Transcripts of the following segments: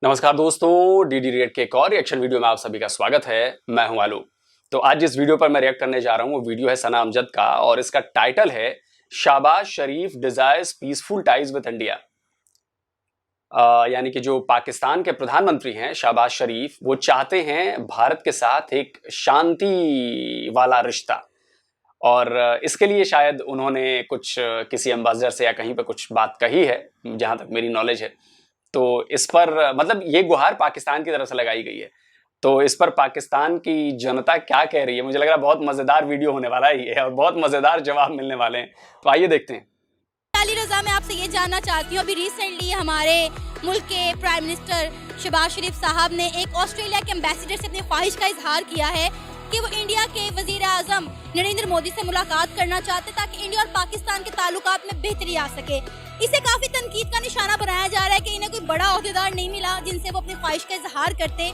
नमस्कार दोस्तों, DD react के एक और रिएक्शन वीडियो में आप सभी का स्वागत है। मैं हूं आलू। तो आज जिस वीडियो पर मैं रिएक्ट करने जा रहा हूं वो वीडियो है सना अमजद का और इसका टाइटल है Shahbaz Sharif desires peaceful ties with India. यानी कि जो पाकिस्तान के प्रधानमंत्री हैं शाहबाज शरीफ, वो चाहते हैं भारत के साथ एक शांति वाला रिश्ता, और इसके लिए शायद उन्होंने कुछ किसी एम्बेसडर से या कहीं पर कुछ बात कही है, जहां तक मेरी नॉलेज है। तो इस पर मतलब ये गुहार पाकिस्तान की तरफ से लगाई गई है। तो इस पर पाकिस्तान की जनता क्या कह रही है, मुझे लग रहा है बहुत मजेदार वीडियो होने वाला है ये और बहुत मजेदार जवाब मिलने वाले हैं। तो आइए देखते हैं। अली रजा, मैं आपसे ये जानना चाहती हूँ, अभी रिसेंटली हमारे मुल्क के प्राइम मिनिस्टर शहबाज शरीफ साहब ने एक ऑस्ट्रेलिया के एम्बेसडर से अपनी ख्वाहिश का इजहार किया है कि वो इंडिया के वजीर आजम नरेंद्र मोदी से मुलाकात करना चाहते ताकि इंडिया और पाकिस्तान के ताल्लुकात में बेहतरी आ सके। इसे काफी तनकीद का निशाना बनाया जा रहा है कि इन्हें कोई बड़ा ओहदेदार नहीं मिला जिनसे वो अपनी ख्वाहिश का इजहार करते।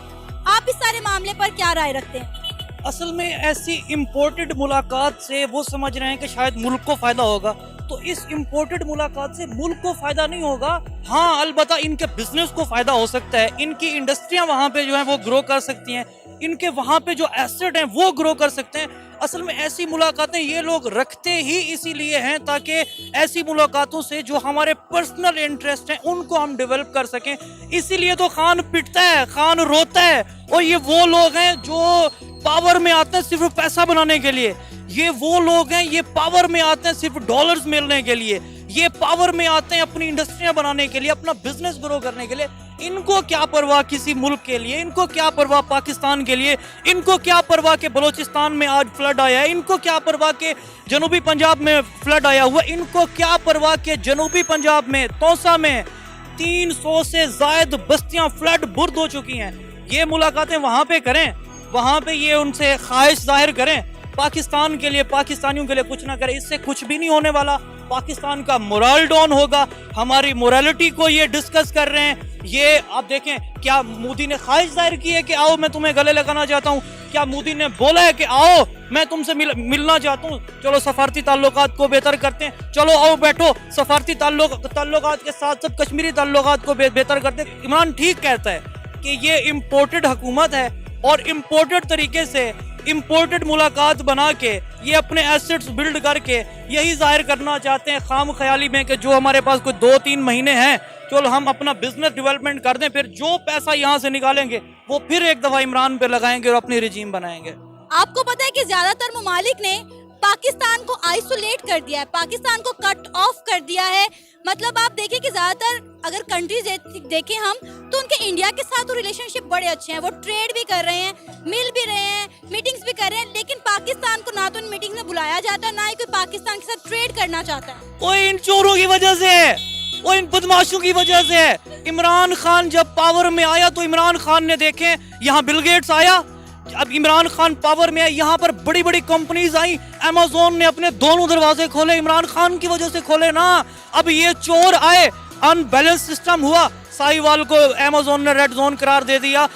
आप इस सारे मामले पर क्या राय रखते हैं? असल में ऐसी इम्पोर्टेड मुलाकात से वो समझ रहे हैं कि शायद मुल्क को फायदा होगा, तो इस इम्पोर्टेड मुलाकात से मुल्क को फायदा नहीं होगा। हाँ, अलबत्ता इनके बिजनेस को फायदा हो सकता है, इनकी इंडस्ट्रियां वहाँ पे जो है वो ग्रो कर सकती हैं, इनके वहाँ पे जो एसेट हैं वो ग्रो कर सकते हैं। असल में ऐसी मुलाकातें ये लोग रखते ही इसीलिए हैं ताकि ऐसी मुलाकातों से जो हमारे पर्सनल इंटरेस्ट हैं उनको हम डेवलप कर सकें। इसीलिए तो खान पिटता है, खान रोता है, और ये वो लोग हैं जो पावर में आते हैं सिर्फ पैसा बनाने के लिए। ये वो लोग हैं, ये पावर में आते हैं सिर्फ डॉलर्स मिलने के लिए। ये पावर में आते हैं अपनी इंडस्ट्रियां बनाने के लिए, अपना बिजनेस ग्रो करने के लिए। इनको क्या परवाह किसी मुल्क के लिए, इनको क्या परवाह पाकिस्तान के लिए, इनको क्या परवाह के बलोचिस्तान में आज फ्लड आया है, इनको क्या परवाह के जनूबी पंजाब में फ्लड आया हुआ, इनको क्या परवाह के जनूबी पंजाब में तौसा में 300 से ज्यादा बस्तियां फ्लड बुर्द हो चुकी हैं। ये मुलाकातें वहां पे करें, वहां पे ये उनसे ख्वाहिश जाहिर करें, पाकिस्तान के लिए, पाकिस्तानियों के लिए कुछ ना करें। इससे कुछ भी नहीं होने वाला। पाकिस्तान का मोरल डाउन होगा। हमारी मोरालिटी को ये डिस्कस कर रहे हैं। ये आप देखें, क्या मोदी ने ख्वाहिश जाहिर की है कि आओ मैं तुम्हें गले लगाना चाहता हूँ? क्या मोदी ने बोला है कि आओ मैं तुमसे मिलना चाहता हूँ, चलो सफारती ताल्लुकात को बेहतर करते हैं, चलो आओ बैठो सफारती ताल्लुकात के साथ साथ कश्मीरी ताल्लुकात को बेहतर करते हैं? इमरान ठीक कहता है कि ये इम्पोर्टेड हुकूमत है और इम्पोर्टेड तरीके से इम्पोर्टेड मुलाकात बना के ये अपने एसेट्स बिल्ड करके यही जाहिर करना चाहते हैं खाम ख्याली में कि जो हमारे पास कोई 2-3 महीने हैं, चलो हम अपना बिजनेस डेवलपमेंट कर दें, फिर जो पैसा यहाँ से निकालेंगे वो फिर एक दफा इमरान पे लगाएंगे और अपनी रिजीम बनाएंगे। आपको पता है कि ज्यादातर ममालिक ने पाकिस्तान को आइसोलेट कर दिया है, पाकिस्तान को कट ऑफ कर दिया है। मतलब आप देखें कि ज्यादातर अगर कंट्रीज देखें हम तो उनके इंडिया के साथ तो रिलेशनशिप बड़े अच्छे हैं, वो ट्रेड भी कर रहे हैं, मिल भी रहे हैं, मीटिंग्स भी कर रहे हैं, लेकिन पाकिस्तान को ना तो इन मीटिंग्स में बुलाया जाता है, ना ही कोई पाकिस्तान के साथ ट्रेड करना चाहता है। वो इन चोरों की वजह से है, वो इन बदमाशों की वजह से है। इमरान खान जब पावर में आया तो इमरान खान ने देखे, यहाँ बिल गेट्स आया, अब इमरान खान पावर में आया, यहाँ पर बड़ी बड़ी कंपनीज आई, अमेज़न ने अपने दोनों दरवाजे खोले, इमरान खान की वजह से खोले ना। अब ये चोर आए, अनबैलेंस सिस्टम हुआ, साहिवाल को अमेज़न ने रेड जोन करार दे दिया,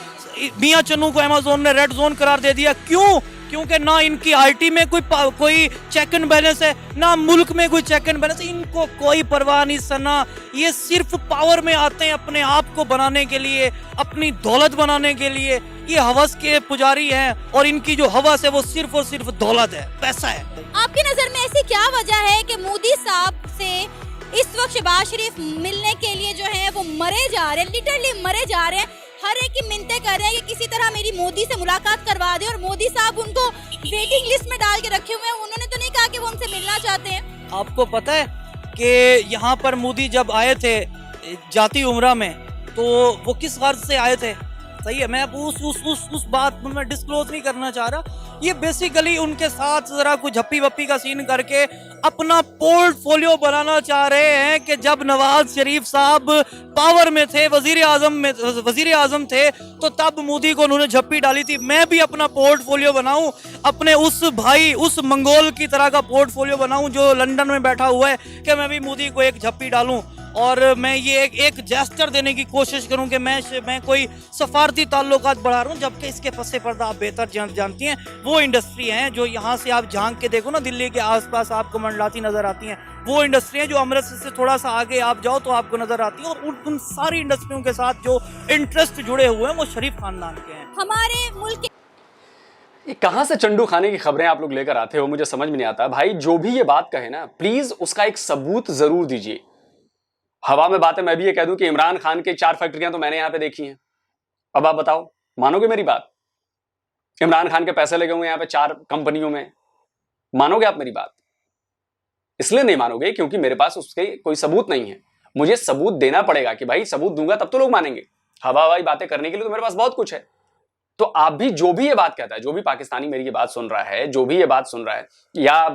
मियां चन्नू को अमेज़न ने रेड जोन करार दे दिया। क्यों? क्योंकि ना इनकी आईटी में कोई चेक एंड बैलेंस है, ना मुल्क में कोई चेक एंड बैलेंस, इनको कोई परवाह नहीं सना। ये सिर्फ पावर में आते हैं अपने आप को बनाने के लिए, अपनी दौलत बनाने के लिए। ये हवस के पुजारी हैं और इनकी जो हवस है वो सिर्फ और सिर्फ दौलत है, पैसा है। आपकी नजर में ऐसी क्या वजह है कि मोदी साहब से इस वक्त शहबाज शरीफ मिलने के लिए जो है वो मरे जा रहे हैं, लिटरली मरे जा रहे हैं, हर एक की मिन्नतें कर रहे हैं कि किसी तरह मेरी मोदी से मुलाकात करवा दे, और मोदी साहब उनको वेटिंग लिस्ट में डाल के रखे हुए हैं। उन्होंने तो नहीं कहा कि वो उनसे मिलना चाहते हैं। आपको पता है कि यहाँ पर मोदी जब आए थे जाती उम्रा में, तो वो किस गर्ज से आए थे? सही है, मैं अब उस बात में डिस्क्लोज नहीं करना चाह रहा। ये बेसिकली उनके साथ जरा कुछ झप्पी वप्पी का सीन करके अपना पोर्टफोलियो बनाना चाह रहे हैं कि जब नवाज शरीफ साहब पावर में थे, वजीर आजम थे, तो तब मोदी को उन्होंने झप्पी डाली थी। मैं भी अपना पोर्टफोलियो बनाऊं, अपने उस भाई, उस मंगोल की तरह का पोर्टफोलियो बनाऊं जो लंदन में बैठा हुआ है, कि मैं भी मोदी को एक झप्पी डालूं। और मैं ये एक जेस्चर देने की कोशिश करूं कि मैं कोई सफारती ताल्लुकात बढ़ा रहा हूं, जबकि इसके पस्से पर्दा आप बेहतर जानती हैं वो इंडस्ट्री हैं जो यहाँ से आप झांक के देखो ना, दिल्ली के आसपास आपको मंडलाती नजर आती हैं, वो इंडस्ट्री हैं जो अमृतसर से थोड़ा सा आगे आप जाओ तो आपको नजर आती हैं। और उन सारी इंडस्ट्रियों के साथ जो इंटरेस्ट जुड़े हुए हैं वो शरीफ खानदान के हैं। हमारे मुल्क ये कहां से चंडू खाने की खबरें आप लोग लेकर आते हो, मुझे समझ में नहीं आता भाई। जो भी ये बात कहे ना, प्लीज उसका एक सबूत जरूर दीजिए। हवा में बात है, मैं भी ये कह दूं कि इमरान खान के 4 फैक्ट्रियां तो मैंने यहां पे देखी हैं। अब आप बताओ, मानोगे मेरी बात? इमरान खान के पैसे लगे हुए यहां पे 4 कंपनियों में, मानोगे आप मेरी बात? इसलिए नहीं मानोगे क्योंकि मेरे पास उसके कोई सबूत नहीं है। मुझे सबूत देना पड़ेगा कि भाई सबूत दूंगा तब तो लोग मानेंगे। हवा हवाई बातें करने के लिए तो मेरे पास बहुत कुछ है। तो आप भी जो भी ये बात कहता है, जो भी पाकिस्तानी मेरी ये बात सुन रहा है, जो भी ये बात सुन रहा है, या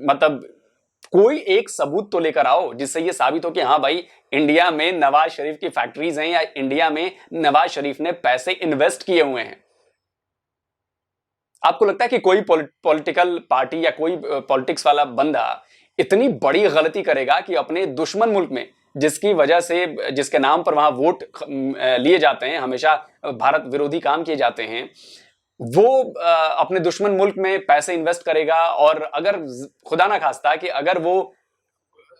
मतलब कोई एक सबूत तो लेकर आओ जिससे ये साबित हो कि हाँ भाई इंडिया में नवाज शरीफ की फैक्ट्रीज हैं या इंडिया में नवाज शरीफ ने पैसे इन्वेस्ट किए हुए हैं। आपको लगता है कि कोई पॉलिटिकल पार्टी या कोई पॉलिटिक्स वाला बंदा इतनी बड़ी गलती करेगा कि अपने दुश्मन मुल्क में, जिसकी वजह से, जिसके नाम पर वहां वोट लिए जाते हैं, हमेशा भारत विरोधी काम किए जाते हैं, वो अपने दुश्मन मुल्क में पैसे इन्वेस्ट करेगा? और अगर खुदा ना खास्ता कि अगर वो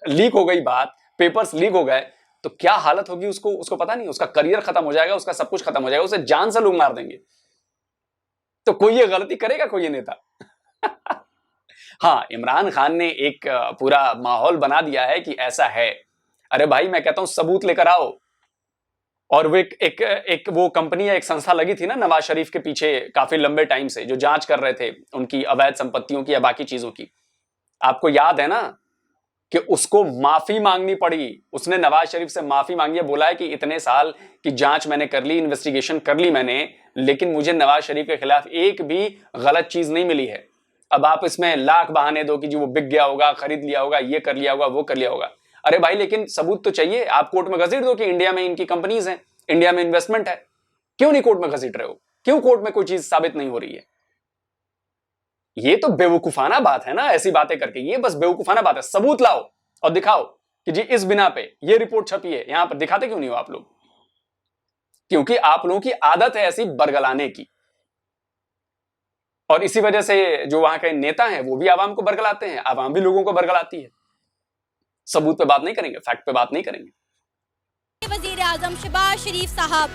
लीक हो गई बात, पेपर्स लीक हो गए, तो क्या हालत होगी उसको पता नहीं। उसका करियर खत्म हो जाएगा, उसका सब कुछ खत्म हो जाएगा, उसे जान से लोग मार देंगे। तो कोई ये गलती करेगा, कोई ये नेता? हाँ, इमरान खान ने एक पूरा माहौल बना दिया है कि ऐसा है। अरे भाई मैं कहता हूं सबूत लेकर आओ। और वो एक वो कंपनी या एक संस्था लगी थी ना नवाज शरीफ के पीछे काफी लंबे टाइम से, जो जांच कर रहे थे उनकी अवैध संपत्तियों की या बाकी चीजों की। आपको याद है ना कि उसको माफी मांगनी पड़ी। उसने नवाज शरीफ से माफी मांगी है, बोला है कि इतने साल की जांच मैंने कर ली, इन्वेस्टिगेशन कर ली मैंने, लेकिन मुझे नवाज शरीफ के खिलाफ एक भी गलत चीज नहीं मिली है। अब आप इसमें लाख बहाने दो कि जी वो बिक गया होगा, खरीद लिया होगा, ये कर लिया होगा, वो कर लिया होगा। अरे भाई लेकिन सबूत तो चाहिए। आप कोर्ट में घसीट दो कि इंडिया में इनकी कंपनीज हैं, इंडिया में इन्वेस्टमेंट है। क्यों नहीं कोर्ट में घसीट रहे हो? क्यों कोर्ट में कोई चीज साबित नहीं हो रही है? ये तो बेवकूफाना बात है ना, ऐसी बातें करके। ये बस बेवकूफाना बात है। सबूत लाओ और दिखाओ कि जी इस बिना पे ये रिपोर्ट छपी है। यहां पर दिखाते क्यों नहीं हो आप लोग? क्योंकि आप लोगों की आदत है ऐसी बरगलाने की, और इसी वजह से जो वहां के नेता हैं वो भी आवाम को बरगलाते हैं, आवाम भी लोगों को बरगलाती है। सबूत पे बात नहीं करेंगे, फैक्ट पे बात नहीं करेंगे। वजीर आजम शहबाज शरीफ साहब,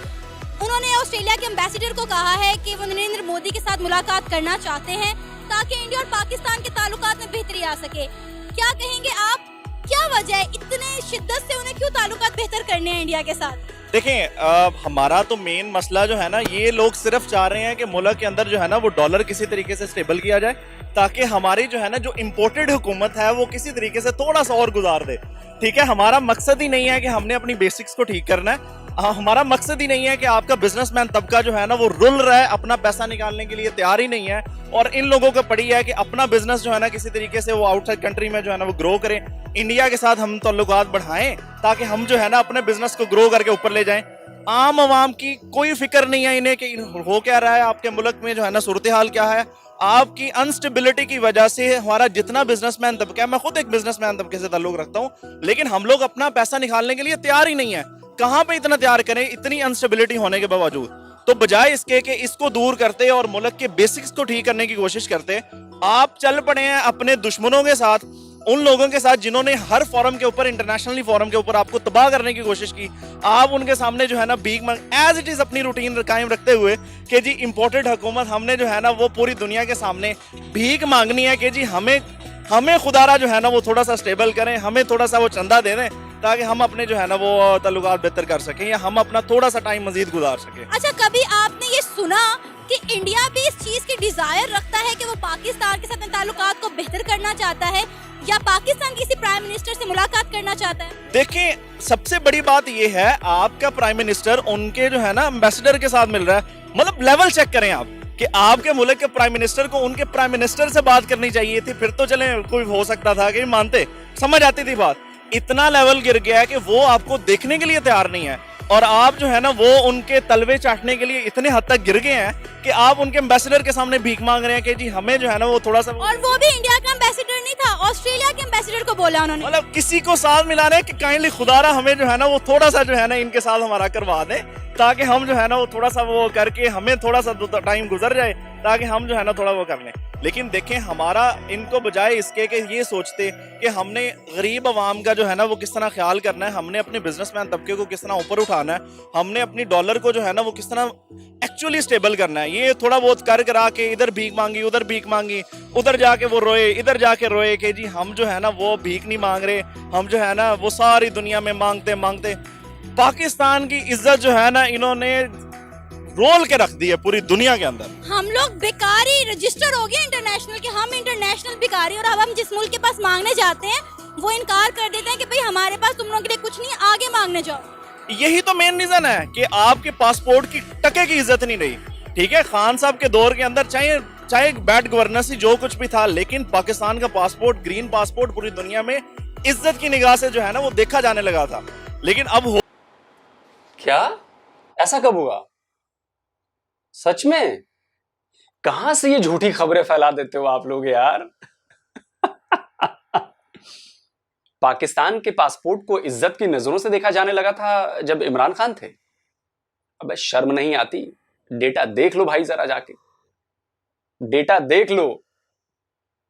उन्होंने ऑस्ट्रेलिया के एम्बेसडर को कहा है कि वो नरेंद्र मोदी के साथ मुलाकात करना चाहते हैं ताकि इंडिया और पाकिस्तान के ताल्लुकात में बेहतरी आ सके। क्या कहेंगे आप, क्या वजह है इतने शिद्दत से उन्हें क्यों ताल्लुकात बेहतर करने हैं इंडिया के साथ? देखें, हमारा तो मेन मसला जो है ना, ये लोग सिर्फ चाह रहे हैं कि मुल्क के अंदर जो है ना वो डॉलर किसी तरीके से स्टेबल किया जाए, ताकि हमारी जो है ना जो इम्पोर्टेड हुकूमत है वो किसी तरीके से थोड़ा सा और गुजार दे। ठीक है, हमारा मकसद ही नहीं है कि हमने अपनी बेसिक्स को ठीक करना है। हमारा मकसद ही नहीं है कि आपका बिजनेसमैन तबका जो है ना वो रुल रहा है, अपना पैसा निकालने के लिए तैयार ही नहीं है। और इन लोगों को पड़ी है कि अपना बिजनेस जो है ना किसी तरीके से वो आउटसाइड कंट्री में जो है ना वो ग्रो करें, इंडिया के साथ हम ताल्लुकात बढ़ाएं ताकि हम जो है ना अपने बिजनेस को ग्रो करके ऊपर ले जाएं। आम आवाम की कोई फिक्र नहीं है इन्हें कि हो क्या रहा है आपके मुल्क में, जो है ना सूरत हाल क्या है। आपकी अनस्टेबिलिटी की वजह से हमारा जितना बिजनेसमैन तबका है, मैं खुद एक बिजनेसमैन तबके से ताल्लुक रखता हूँ, लेकिन हम लोग अपना पैसा निकालने के लिए तैयार ही नहीं है। कहां पे इतना तैयार करें इतनी अनस्टेबिलिटी होने के बावजूद? तो बजाय इसके कि इसको दूर करते और मुल्क के बेसिक्स को ठीक करने की कोशिश करते, आप चल पड़े हैं अपने दुश्मनों के साथ, उन लोगों के साथ जिन्होंने हर फोरम के ऊपर, इंटरनेशनली फोरम के ऊपर आपको तबाह करने की कोशिश की। आप उनके सामने जो है ना भीख मांग, एज इट इज अपनी रूटीन कायम रखते हुए कि जी इंपोर्टेड हुकूमत हमने जो है ना वो पूरी दुनिया के सामने भीख मांगनी है कि जी हमें खुदारा जो है ना वो थोड़ा सा स्टेबल करें, हमें थोड़ा सा वो चंदा दे दें ताकि हम अपने जो है ना वो ताल्लुकात बेहतर कर सकें या हम अपना थोड़ा सा टाइम मजीद गुजार सकें। अच्छा, कभी आपने ये सुना कि इंडिया भी इस चीज की डिजायर रखता है कि वो पाकिस्तान के साथ ताल्लुकात को बेहतर करना चाहता है, या पाकिस्तान किसी प्राइम मिनिस्टर से मुलाकात करना चाहता है? देखिए, सबसे बड़ी बात ये है, आपका प्राइम मिनिस्टर उनके जो है ना एम्बेसडर के साथ मिल रहा है। मतलब लेवल चेक करें आप कि आपके मुल्क के प्राइम मिनिस्टर को उनके प्राइम मिनिस्टर से बात करनी चाहिए थी, फिर तो चले कोई हो सकता था कि मानते, समझ आती थी बात। इतना लेवल गिर गया है कि वो आपको देखने के लिए तैयार नहीं है। और आप जो है ना वो उनके तलवे चाटने के लिए इतने हद तक गिर गए हैं कि आप उनके एम्बेसडर के सामने भीख मांग रहे हैं कि जी हमें जो है ना वो थोड़ा सा, और वो भी इंडिया का एम्बेसडर नहीं था, ऑस्ट्रेलिया के एम्बेसडर को बोला उन्होंने। मतलब किसी को साथ मिला रहे हैं कि काइंडली खुदारा हमें जो है ना वो थोड़ा सा जो है ना इनके साथ हमारा करवा दें, ताकि हम जो है ना वो थोड़ा सा वो करके हमें थोड़ा सा टाइम गुजर जाए, ताकि हम जो है ना थोड़ा वो कर लें। लेकिन देखें हमारा इनको बजाय इसके कि ये सोचते कि हमने गरीब आवाम का जो है ना वो किस तरह ख्याल करना है, हमने अपने बिजनेसमैन तबके को किस तरह ऊपर उठाना है, हमने अपनी डॉलर को जो है ना वो किस तरह एक्चुअली स्टेबल करना है, ये थोड़ा बहुत कर करा के इधर भीख मांगी उधर भीख मांगी, उधर जाके वो रोए इधर जाके रोए कि जी हम जो है ना वो भीख नहीं मांग रहे, हम जो है ना वो सारी दुनिया में मांगते मांगते पाकिस्तान की इज्जत जो है ना इन्होंने रोल के रख दी है पूरी दुनिया के अंदर। हम लोग बेकारी रजिस्टर हो गए इंटरनेशनल के, हम इंटरनेशनल भिखारी, और अब हम जिस मुल्क के पास मांगने जाते हैं वो इनकार कर देते हैं कि भाई हमारे पास तुम लोगों के लिए कुछ नहीं, आगे मांगने जाओ। यही तो मेन रीजन है कि आपके पासपोर्ट की टके की इज्जत नहीं रही। ठीक है, खान साहब के दौर के अंदर चाहे बैड गवर्नेंस जो कुछ भी था, लेकिन पाकिस्तान का पासपोर्ट, ग्रीन पासपोर्ट पूरी दुनिया में इज्जत की निगाह से जो है ना वो देखा जाने लगा था। लेकिन अब हो क्या ऐसा कब हुआ? सच में? कहां से ये झूठी खबरें फैला देते हो आप लोग यार? पाकिस्तान के पासपोर्ट को इज्जत की नजरों से देखा जाने लगा था जब इमरान खान थे। अबे शर्म नहीं आती? डेटा देख लो भाई, जरा जाके डेटा देख लो।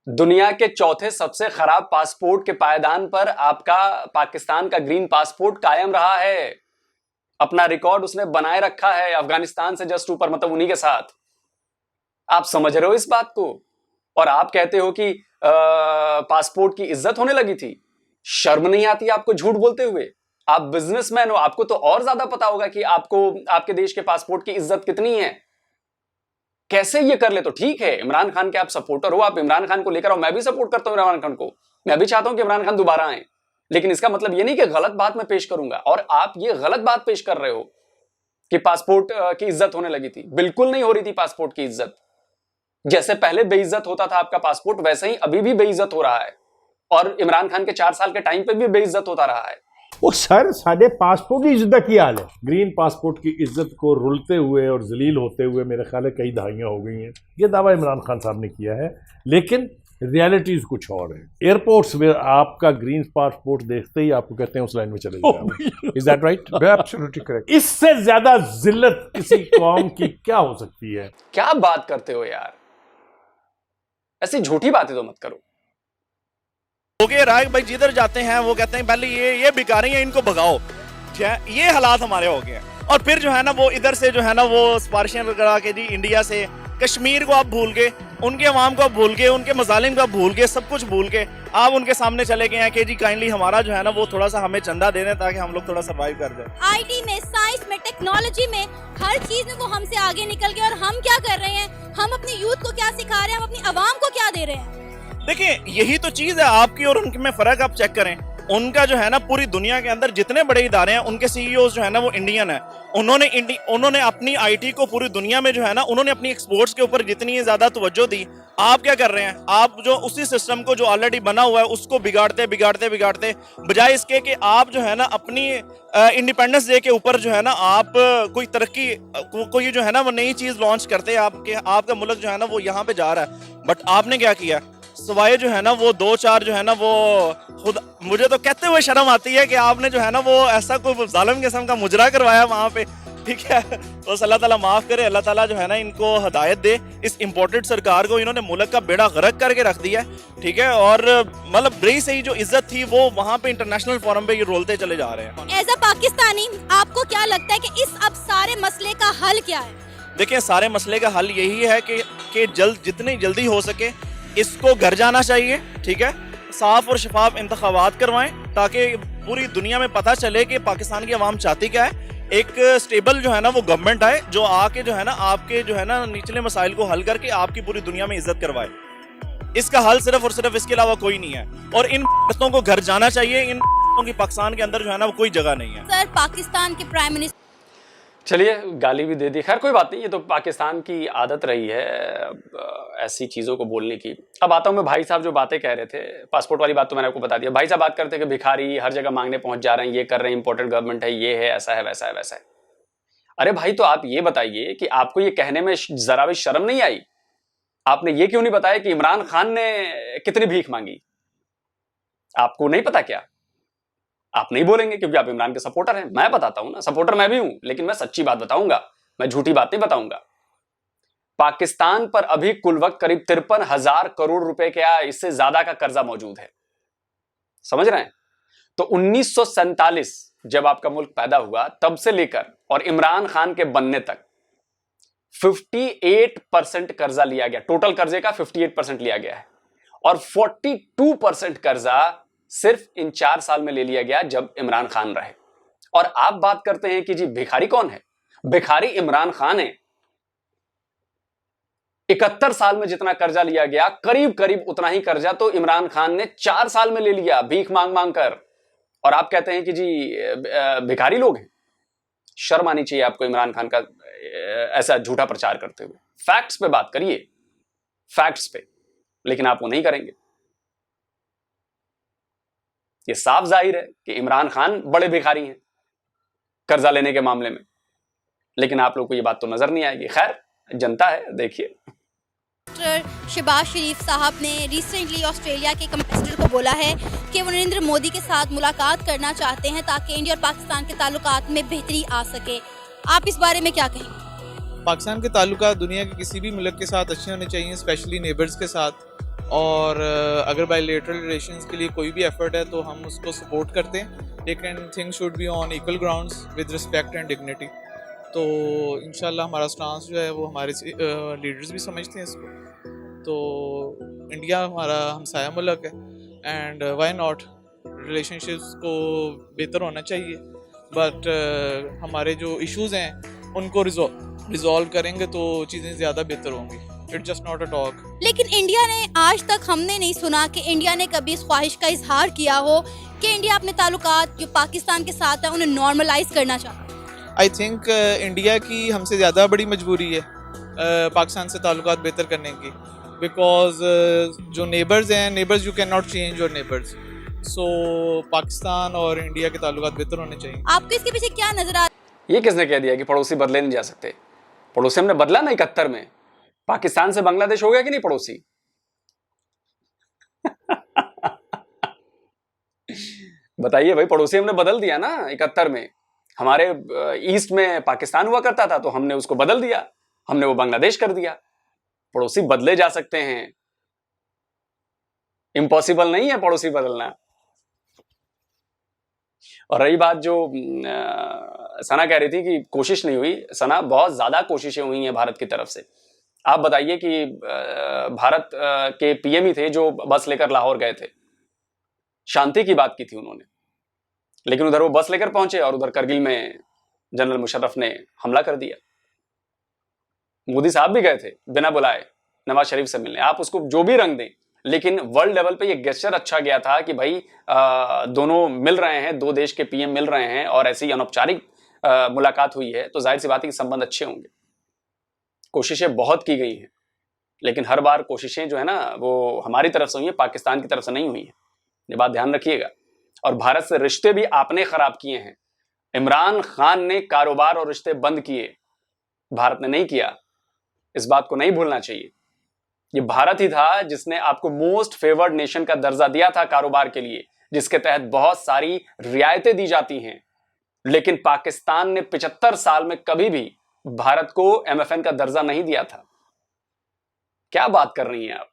दुनिया के चौथे सबसे खराब पासपोर्ट के पायदान पर आपका पाकिस्तान का ग्रीन पासपोर्ट कायम रहा है। अपना रिकॉर्ड उसने बनाए रखा है अफगानिस्तान से जस्ट ऊपर, मतलब उन्हीं के साथ। आप समझ रहे हो इस बात को? और आप कहते हो कि पासपोर्ट की इज्जत होने लगी थी। शर्म नहीं आती आपको झूठ बोलते हुए? आप बिजनेसमैन हो, आपको तो और ज्यादा पता होगा कि आपको आपके देश के पासपोर्ट की इज्जत कितनी है। कैसे ये कर ले? तो ठीक है, इमरान खान के आप सपोर्टर हो, आप इमरान खान को लेकर आओ। मैं भी सपोर्ट करता हूं इमरान खान को, मैं भी चाहता हूं कि इमरान खान दोबारा आए, लेकिन इसका मतलब ये नहीं कि गलत बात मैं पेश करूंगा। और आप ये गलत बात पेश कर रहे हो कि पासपोर्ट की इज्जत होने लगी थी। बिल्कुल नहीं हो रही थी पासपोर्ट की इज्जत। जैसे पहले बेइज्जत होता था आपका पासपोर्ट, वैसे ही अभी भी बेइज्जत हो रहा है, और इमरान खान के 4 साल के टाइम पे भी बेइज्जत होता रहा है। वो सर साढ़े पासपोर्ट की इज्जत की हाल है। ग्रीन पासपोर्ट की इज्जत को रुलते हुए और जलील होते हुए मेरे ख्याल है कई दहाइयाँ हो गई हैं। ये दावा इमरान खान साहब ने किया है, लेकिन रियलिटीज कुछ और है। एयरपोर्ट्स में आपका ग्रीन पासपोर्ट देखते ही आपको कहते हैं उस लाइन में चले जाओ। Is that right? Absolutely correct. इससे ज्यादा जिल्लत किसी कौम की क्या हो सकती है? क्या बात करते हो यार, ऐसी झूठी बातें तो मत करो। ओके राय भाई, जिधर जाते हैं वो कहते हैं पहले ये भिखारी हैं, इनको भगाओ। ठीक है, ये हालात हमारे हो गए हैं। और फिर जो है ना वो इधर से जो है ना वो सिफारिशें करा के जी इंडिया से कश्मीर को आप भूल गए, उनके अवाम को आप भूल गए, उनके मजालिम को आप भूल गए, सब कुछ भूल के आप उनके सामने चले गए हैं कि जी काइंडली हमारा जो है ना वो थोड़ा सा हमें चंदा दे दें ताकि हम लोग थोड़ा सर्वाइव कर जाए। आईटी में, साइंस में, टेक्नोलॉजी में, हर चीज में वो हमसे आगे निकल गए। और हम क्या कर रहे हैं? हम अपनी यूथ को क्या सिखा रहे हैं? हम अपनी अवाम को क्या दे रहे हैं? देखिए, यही तो चीज है, आपकी और उनके में फर्क आप चेक करें। उनका जो है ना पूरी दुनिया के अंदर जितने बड़े इदारे हैं उनके सीईओज जो है ना वो इंडियन है। उन्होंने अपनी आईटी को पूरी दुनिया में जो है ना उन्होंने अपनी एक्सपोर्ट्स के ऊपर जितनी ज्यादा तवज्जो दी। आप क्या कर रहे हैं? आप जो उसी सिस्टम को जो ऑलरेडी बना हुआ है उसको बिगाड़ते बजाय इसके कि आप जो है ना अपनी इंडिपेंडेंस डे के ऊपर जो है ना आप कोई तरक्की कोई जो है ना वो नई चीज लॉन्च करते हैं। आपका मुल्क जो है ना वो यहाँ पे जा रहा है, बट आपने क्या किया? सवाए जो है ना वो 2-4 जो है ना वो खुद, मुझे तो कहते हुए शर्म आती है कि आपने जो है ना वो ऐसा कोई जालिम किस्म का मुजरा करवाया वहां पे। ठीक है, तो अल्लाह ताला माफ करे, अल्लाह ताला जो है ना इनको हिदायत दे। इस इम्पोर्टेड सरकार को इन्होंने मुल्क का बेड़ा गर्क करके रख दिया। ठीक है, और मतलब बड़ी सही जो इज्जत थी वो वहां पे इंटरनेशनल फोरम पे ये रोलते चले जा रहे हैं। एज अ पाकिस्तानी आपको क्या लगता है कि इस अब सारे मसले का हल क्या है? देखिए, सारे मसले का हल यही है कि जितनी जल्दी हो सके इसको घर जाना चाहिए। ठीक है, साफ और शफाफ इंतखाबात करवाएं ताकि पूरी दुनिया में पता चले कि पाकिस्तान की आवाम चाहती क्या है। एक स्टेबल जो है ना वो गवर्नमेंट आए जो आके जो है ना आपके जो है ना निचले मसाइल को हल करके आपकी पूरी दुनिया में इज्जत करवाए। इसका हल सिर्फ और सिर्फ इसके अलावा कोई नहीं है। और इन को घर जाना चाहिए, इन की पाकिस्तान के अंदर जो है ना वो कोई जगह नहीं है। सर, पाकिस्तान के प्राइम मिनिस्टर चलिए, गाली भी दे दी, खैर कोई बात नहीं, ये तो पाकिस्तान की आदत रही है ऐसी चीज़ों को बोलने की। अब आता हूँ मैं, भाई साहब जो बातें कह रहे थे, पासपोर्ट वाली बात तो मैंने आपको बता दिया। भाई साहब बात करते हैं कि भिखारी हर जगह मांगने पहुंच जा रहे हैं, ये कर रहे हैं, इंपॉर्टेंट गवर्नमेंट है, ये है, ऐसा है, वैसा है, वैसा है। अरे भाई, तो आप ये बताइए कि आपको ये कहने में जरा भी शर्म नहीं आई? आपने ये क्यों नहीं बताया कि इमरान खान ने कितनी भीख मांगी? आपको नहीं पता क्या? आप नहीं बोलेंगे क्योंकि आप इमरान के सपोर्टर हैं। मैं बताता हूं ना, सपोर्टर मैं भी हूं, लेकिन मैं सच्ची बात बताऊंगा, मैं झूठी बात नहीं बताऊंगा। पाकिस्तान पर अभी कुल वक्त करीब 53,000 करोड़ रुपए का, इससे ज्यादा का कर्जा मौजूद है। समझ रहे हैं? तो 1947 जब आपका मुल्क पैदा हुआ तब से लेकर और इमरान खान के बनने तक 58% कर्जा लिया गया। टोटल कर्जे का 58% लिया गया है और 42% कर्जा सिर्फ इन 4 साल में ले लिया गया जब इमरान खान रहे। और आप बात करते हैं कि जी भिखारी कौन है? भिखारी इमरान खान है। 71 साल में जितना कर्जा लिया गया, करीब करीब उतना ही कर्जा तो इमरान खान ने 4 साल में ले लिया, भीख मांग मांग कर। और आप कहते हैं कि जी भिखारी लोग हैं। शर्म आनी चाहिए आपको इमरान खान का ऐसा झूठा प्रचार करते हुए। फैक्ट्स पे बात करिए, फैक्ट्स पे, लेकिन आप वो नहीं करेंगे। ये साफ जाहिर है कि इमरान खान बड़े भिखारी हैं कर्जा लेने के मामले में, लेकिन आप लोग को ये बात तो नजर नहीं आएगी। खैर, जनता है, देखिए। शहबाज शरीफ साहब ने रिसेंटली ऑस्ट्रेलिया के एम्बेसडर को बोला है कि वो नरेंद्र मोदी के साथ मुलाकात करना चाहते हैं ताकि इंडिया और पाकिस्तान के ताल्लुकात में बेहतरी आ सके। आप इस बारे में क्या कहेंगे? पाकिस्तान के ताल्लुकात दुनिया के किसी भी मुल्क के साथ अच्छे होने चाहिए, स्पेशली नेबर्स के साथ। और अगर बायलैटरल रिलेशंस के लिए कोई भी एफर्ट है तो हम उसको सपोर्ट करते हैं, लेकिन things should be on equal grounds with respect and dignity. तो इंशाल्लाह हमारा स्टांस जो है वो हमारे लीडर्स भी समझते हैं इसको। तो इंडिया हमारा हमसाया मुल्क है एंड व्हाई नॉट, रिलेशनशिप्स को बेहतर होना चाहिए। बट हमारे जो इश्यूज़ हैं उनको रिजॉल्व करेंगे तो चीज़ें ज़्यादा बेहतर होंगी। It's just not a talk. लेकिन इंडिया ने आज तक हमने नहीं सुना कि इंडिया ने कभी इस ख्वाहिश का इजहार किया हो कि इंडिया अपने ताल्लुकात जो पाकिस्तान के साथ है उन्हें नॉर्मलाइज करना चाहता है। आई थिंक इंडिया की हमसे ज़्यादा बड़ी मजबूरी है पाकिस्तान से ताल्लुकात बेहतर करने की, बिकॉज जो नेबर्स हैं, neighbours you can not change your neighbours. So Pakistan और इंडिया के ताल्लुकात बेहतर होने चाहिए। आपको इसके पीछे क्या नजर आ? ये किसने कह दिया कि पड़ोसी बदले नहीं जा सकते? पड़ोसी हमने बदला ना 71 में। पाकिस्तान से बांग्लादेश हो गया कि नहीं पड़ोसी? बताइए भाई, पड़ोसी हमने बदल दिया ना 71 में। हमारे ईस्ट में पाकिस्तान हुआ करता था तो हमने उसको बदल दिया, हमने वो बांग्लादेश कर दिया। पड़ोसी बदले जा सकते हैं, इम्पॉसिबल नहीं है पड़ोसी बदलना। और रही बात जो सना कह रही थी कि कोशिश नहीं हुई, सना बहुत ज्यादा कोशिशें हुई हैं भारत की तरफ से। आप बताइए कि भारत के पीएम ही थे जो बस लेकर लाहौर गए थे, शांति की बात की थी उन्होंने, लेकिन उधर वो बस लेकर पहुंचे और उधर करगिल में जनरल मुशर्रफ ने हमला कर दिया। मोदी साहब भी गए थे बिना बुलाए नवाज शरीफ से मिलने। आप उसको जो भी रंग दें, लेकिन वर्ल्ड लेवल पे ये गेस्चर अच्छा गया था कि भाई दोनों मिल रहे हैं, 2 देश के पीएम मिल रहे हैं और ऐसी अनौपचारिक मुलाकात हुई है, तो जाहिर सी बात है कि संबंध अच्छे होंगे। कोशिशें बहुत की गई हैं, लेकिन हर बार कोशिशें जो है ना वो हमारी तरफ से हुई है, पाकिस्तान की तरफ से नहीं हुई है। ये बात ध्यान रखिएगा। और भारत से रिश्ते भी आपने खराब किए हैं। इमरान खान ने कारोबार और रिश्ते बंद किए, भारत ने नहीं किया। इस बात को नहीं भूलना चाहिए। ये भारत ही था जिसने आपको मोस्ट फेवर्ड नेशन का दर्जा दिया था कारोबार के लिए, जिसके तहत बहुत सारी रियायतें दी जाती हैं। लेकिन पाकिस्तान ने 75 साल में कभी भी भारत को एमएफएन का दर्जा नहीं दिया था। क्या बात कर रही हैं आप?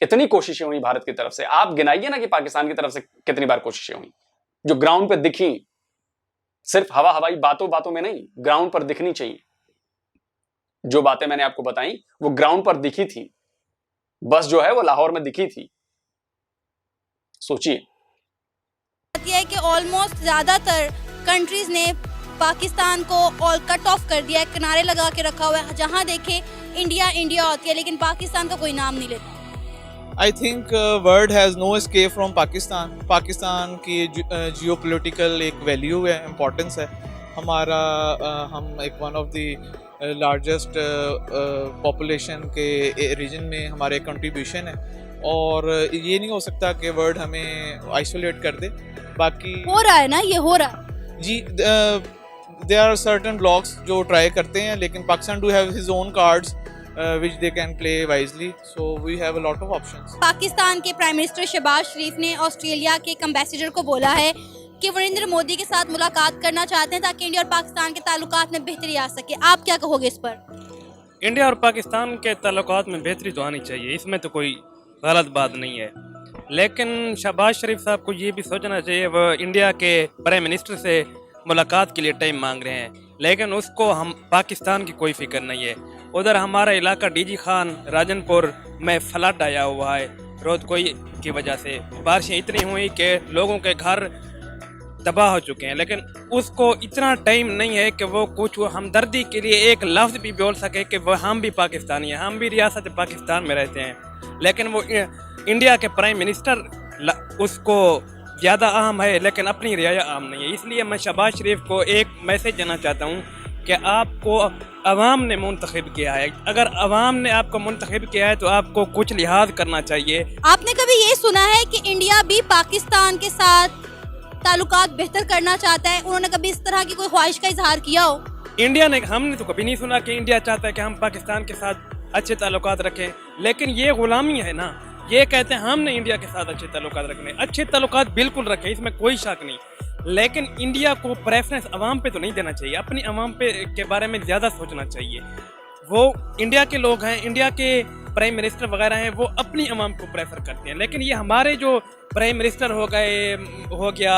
इतनी कोशिशें हुई भारत की तरफ से। आप गिनाइए ना कि पाकिस्तान की तरफ से कितनी बार कोशिशें हुई जो ग्राउंड पे दिखी। सिर्फ हवा हवाई बातों बातों में नहीं, ग्राउंड पर दिखनी चाहिए। जो बातें मैंने आपको बताई वो ग्राउंड पर दिखी थी। बस जो है वो लाहौर में दिखी थी। सोचिए, यह है कि ऑलमोस्ट ज्यादातर कंट्रीज ने पाकिस्तान को ऑल कट ऑफ कर दिया है, किनारे लगा के रखा हुआ है। जहां देखे इंडिया इंडिया होती है, लेकिन पाकिस्तान का कोई नाम नहीं लेता। I think world has no escape from Pakistan. Pakistan की जियोपॉलिटिकल एक वैल्यू है, इम्पोर्टेंस है। हमारा हम एक one of the largest population के रीजन में हमारे कंट्रीब्यूशन है, और ये नहीं हो सकता कि वर्ल्ड हमें आइसोलेट कर दे। बाकी हो रहा है ना, ये हो रहा है जी, there are certain blocks जो ट्राई करते हैं, लेकिन Pakistan do have his own cards which they can play wisely, so we have a lot of options। Pakistan के प्राइम मिनिस्टर शहबाज शरीफ ने ऑस्ट्रेलिया के एक एम्बेसडर को बोला है कि वो नरेंद्र मोदी के साथ मुलाकात करना चाहते हैं ताकि इंडिया और पाकिस्तान के ताल्लुकात में बेहतरी आ सके। आप क्या कहोगे इस पर? इंडिया और पाकिस्तान के ताल्लुकात में बेहतरी तो आनी चाहिए, इसमें तो कोई गलत बात नहीं है, लेकिन शहबाज शरीफ साहब को ये भी सोचना चाहिए, वो इंडिया के प्राइम मिनिस्टर से मुलाकात के लिए टाइम मांग रहे हैं, लेकिन उसको हम पाकिस्तान की कोई फिक्र नहीं है। उधर हमारा इलाका डीजी खान राजनपुर में फ्लड आया हुआ है, रोज कोई की वजह से बारिशें इतनी हुई कि लोगों के घर तबाह हो चुके हैं, लेकिन उसको इतना टाइम नहीं है कि वो कुछ हमदर्दी के लिए एक लफ्ज़ भी बोल सके कि वो हम भी पाकिस्तानी हैं, हम भी रियासत पाकिस्तान में रहते हैं। लेकिन वो इंडिया के प्राइम मिनिस्टर उसको ज़्यादा अहम है, लेकिन अपनी रियाया आम नहीं है। इसलिए मैं शहबाज शरीफ को एक मैसेज देना चाहता हूँ कि आपको अवाम ने मुंतखब किया है, अगर अवाम ने आपको मुंतखब किया है तो आपको कुछ लिहाज करना चाहिए। आपने कभी ये सुना है कि इंडिया भी पाकिस्तान के साथ ताल्लुकात बेहतर करना चाहता है? उन्होंने कभी इस तरह की कोई ख्वाहिश का इजहार किया हो? हमने तो कभी नहीं सुना कि इंडिया चाहता है कि हम पाकिस्तान के साथ अच्छे ताल्लुकात रखें, लेकिन ये गुलामी है ना। ये कहते हैं हमने इंडिया के साथ अच्छे ताल्लुकात रखने, अच्छे ताल्लुकात बिल्कुल रखें, इसमें कोई शक नहीं, लेकिन इंडिया को प्रेफरेंस अवाम पे तो नहीं देना चाहिए, अपनी अवाम पे के बारे में ज़्यादा सोचना चाहिए। वो इंडिया के लोग हैं, इंडिया के प्राइम मिनिस्टर वगैरह हैं, वो अपनी अवाम को प्रेफर करते हैं, लेकिन ये हमारे जो प्राइम मिनिस्टर हो गया,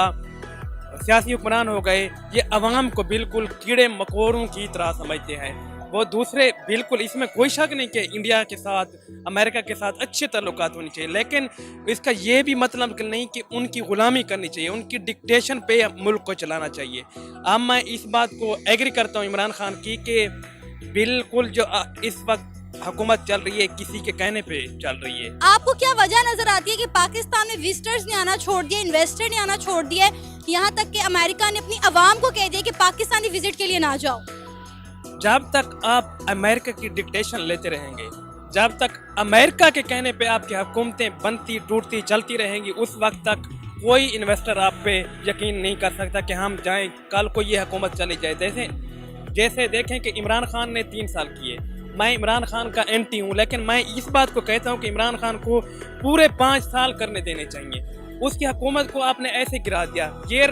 सियासी हुक्मरान हो गए, ये अवाम को बिल्कुल कीड़े मकोड़ों की तरह समझते हैं। वो दूसरे बिल्कुल, इसमें कोई शक नहीं कि इंडिया के साथ, अमेरिका के साथ अच्छे ताल्लुकात होनी चाहिए, लेकिन इसका ये भी मतलब नहीं कि उनकी ग़ुलामी करनी चाहिए, उनकी डिक्टेशन पे मुल्क को चलाना चाहिए। अब मैं इस बात को एग्री करता हूँ इमरान खान की कि बिल्कुल जो इस वक्त हुकूमत चल रही है किसी के कहने पे चल रही है। आपको क्या वजह नजर आती है कि पाकिस्तान में विजिटर्स ने आना छोड़ दिया, इन्वेस्टर ने आना छोड़ दिया, यहाँ तक कि अमेरिका ने अपनी अवाम को कह दिया कि पाकिस्तानी विजिट के लिए ना जाओ? जब तक आप अमेरिका की डिक्टेशन लेते रहेंगे, जब तक अमेरिका के कहने पे आपकी हुकूमतें बनती टूटती चलती रहेंगी, उस वक्त तक कोई इन्वेस्टर आप पे यकीन नहीं कर सकता कि हम जाएं, कल को ये हुकूमत चली जाए। जैसे देखें कि इमरान खान ने 3 साल किए, मैं इमरान खान का एंटी हूँ, लेकिन मैं इस बात को कहता हूँ कि इमरान खान को पूरे 5 साल करने देने चाहिए। उसकी हुकूमत को आपने ऐसे गिरा दिया, ये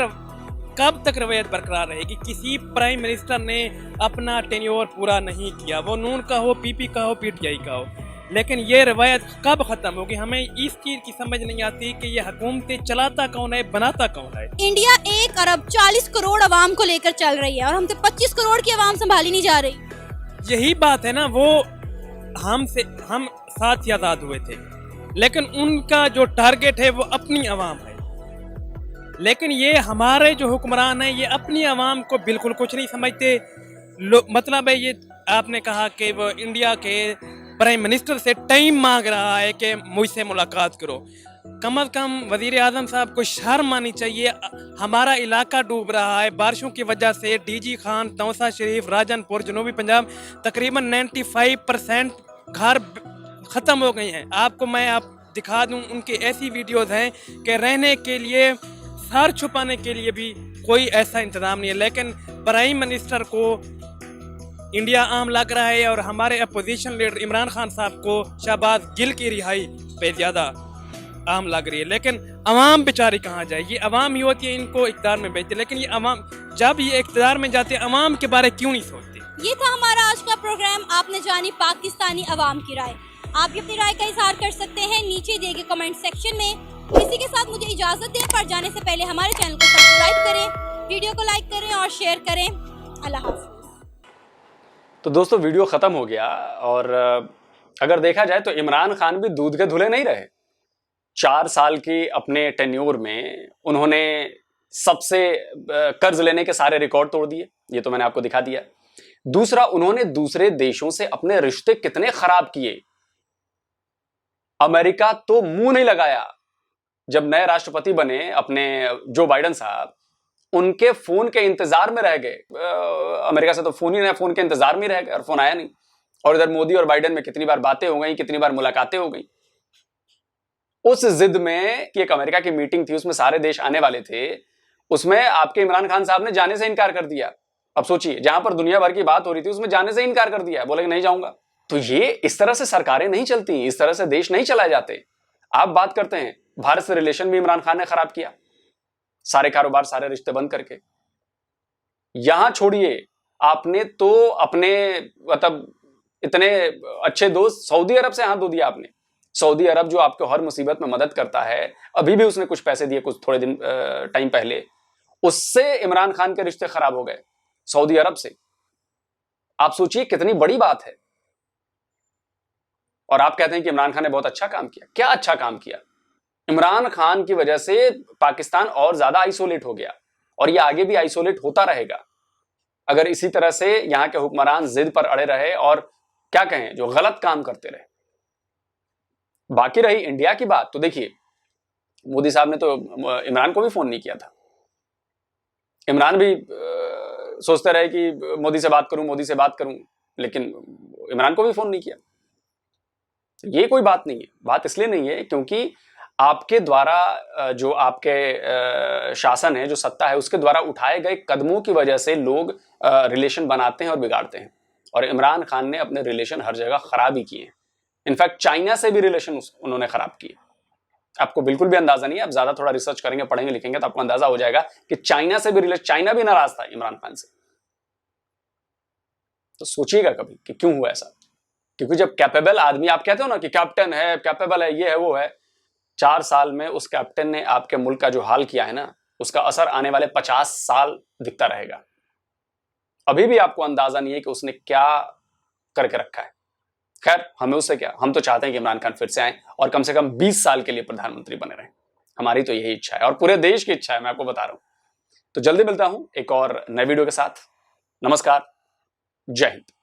कब तक रवैयत बरकरार रहेगी? किसी प्राइम मिनिस्टर ने अपना टेन्योर पूरा नहीं किया, वो नून का हो, पीपी का हो, पीटीआई का हो, लेकिन ये रवायत कब ख़त्म होगी? हमें इस चीज़ की समझ नहीं आती कि ये हुकूमतें चलाता कौन है, बनाता कौन है। इंडिया 1 अरब 40 करोड़ आवाम को लेकर चल रही है और हम तो 25 करोड़ की आवाम संभाली नहीं जा रही। यही बात है ना, वो हम साथ ही आज़ाद हुए थे, लेकिन उनका जो टारगेट है वो अपनी आवाम है, लेकिन ये हमारे जो हुक्मरान हैं ये अपनी आवाम को बिल्कुल कुछ नहीं समझते। मतलब है ये आपने कहा कि वो इंडिया के प्राइम मिनिस्टर से टाइम मांग रहा है कि मुझसे मुलाकात करो। कम अज़ कम वज़ीर आज़म साहब को शर्म आनी चाहिए। हमारा इलाका डूब रहा है बारिशों की वजह से। डीजी खान, तौसा शरीफ, राजनपुर, जनूबी पंजाब तकरीबन 95% घर ख़त्म हो गए हैं। आपको मैं दिखा दूं, उनकी ऐसी वीडियोज़ हैं कि रहने के लिए, सर छुपाने के लिए भी कोई ऐसा इंतज़ाम नहीं है, लेकिन प्राइम मिनिस्टर को इंडिया आम लग रहा है और हमारे अपोजिशन लीडर इमरान खान साहब को शहबाज गिल की रिहाई पे ज़्यादा आम लग रही है। लेकिन अवाम बेचारी कहाँ जाएगी? अवाम ही होती है इनको इक़्तिदार में भेजती, लेकिन ये अवाम जब ये इक़्तिदार में जाते हैं अवाम के बारे क्यों नहीं सोचते? ये था हमारा आज का प्रोग्राम। आपने जानी पाकिस्तानी अवाम की राय। आप भी अपनी राय का इजहार कर सकते हैं नीचे दिए गए कमेंट सेक्शन में। इसी के साथ मुझे इजाज़त दें, पर जाने से पहले हमारे चैनल को सब्सक्राइब करें, वीडियो को लाइक करें और शेयर करें। अल्लाह हाफ़िज़। तो दोस्तों वीडियो ख़त्म हो गया और अगर देखा जाए तो इमरान खान भी दूध के धुले नहीं रहे। 4 साल की अपने टेन्योर में उन्होंने सबसे कर्ज लेने के सारे रिकॉर्ड तोड़ दिए, ये तो मैंने आपको दिखा दिया। दूसरा, उन्होंने दूसरे देशों से अपने रिश्ते कितने खराब किए। अमेरिका तो मुंह नहीं लगाया। जब नए राष्ट्रपति बने अपने जो बाइडेन साहब, उनके फोन के इंतजार में रह गए। अमेरिका से तो फोन के इंतजार में रह गए और फोन आया नहीं। और इधर मोदी और बाइडेन में कितनी बार बातें हो गई, कितनी बार मुलाकातें हो गई। उस जिद में कि एक अमेरिका की मीटिंग थी, उसमें सारे देश आने वाले थे, उसमें आपके इमरान खान साहब ने जाने से इनकार कर दिया। अब सोचिए, जहां पर दुनिया भर की बात हो रही थी उसमें जाने से इनकार कर दिया, बोले कि नहीं जाऊंगा। तो ये इस तरह से सरकारें नहीं चलती, इस तरह से देश नहीं चलाए जाते। आप बात करते हैं भारत से रिलेशन भी इमरान खान ने खराब किया, सारे कारोबार सारे रिश्ते बंद करके। यहां छोड़िए, आपने तो अपने मतलब इतने अच्छे दोस्त सऊदी अरब से हाथ धो दिया आपने। सऊदी अरब जो आपको हर मुसीबत में मदद करता है, अभी भी उसने कुछ पैसे दिए कुछ थोड़े दिन टाइम पहले, उससे इमरान खान के रिश्ते खराब हो गए सऊदी अरब से। आप सोचिए कितनी बड़ी बात है। और आप कहते हैं कि इमरान खान ने बहुत अच्छा काम किया। क्या अच्छा काम किया? इमरान खान की वजह से पाकिस्तान और ज्यादा आइसोलेट हो गया और ये आगे भी आइसोलेट होता रहेगा अगर इसी तरह से यहां के हुक्मरान जिद पर अड़े रहे और क्या कहें जो गलत काम करते रहे। बाकी रही इंडिया की बात, तो देखिए मोदी साहब ने तो इमरान को भी फोन नहीं किया था। इमरान भी सोचते रहे कि मोदी से बात करूं, लेकिन इमरान को भी फोन नहीं किया। ये कोई बात नहीं है। बात इसलिए नहीं है क्योंकि आपके द्वारा जो आपके शासन है, जो सत्ता है, उसके द्वारा उठाए गए कदमों की वजह से लोग रिलेशन बनाते हैं और बिगाड़ते हैं। और इमरान खान ने अपने रिलेशन हर जगह खराब ही किए हैं। इनफैक्ट चाइना से भी रिलेशन उन्होंने खराब किए। आपको बिल्कुल भी अंदाजा नहीं है, आप ज्यादा थोड़ा रिसर्च करेंगे, पढ़ेंगे, लिखेंगे तो आपको अंदाजा हो जाएगा कि चाइना भी नाराज था इमरान खान से। तो सोचिएगा कभी कि क्यों हुआ ऐसा। क्योंकि जब कैपेबल आदमी, आप कहते हो ना कि कैप्टन है, कैपेबल है, ये है, वो है, 4 साल में उस कैप्टन ने आपके मुल्क का जो हाल किया है ना, उसका असर आने वाले 50 साल दिखता रहेगा। अभी भी आपको अंदाजा नहीं है कि उसने क्या करके रखा है। खैर, हमें उससे क्या, हम तो चाहते हैं कि इमरान खान फिर से आए और कम से कम 20 साल के लिए प्रधानमंत्री बने रहें। हमारी तो यही इच्छा है और पूरे देश की इच्छा है, मैं आपको बता रहा हूं। तो जल्दी मिलता हूं एक और नए वीडियो के साथ। नमस्कार, जय हिंद।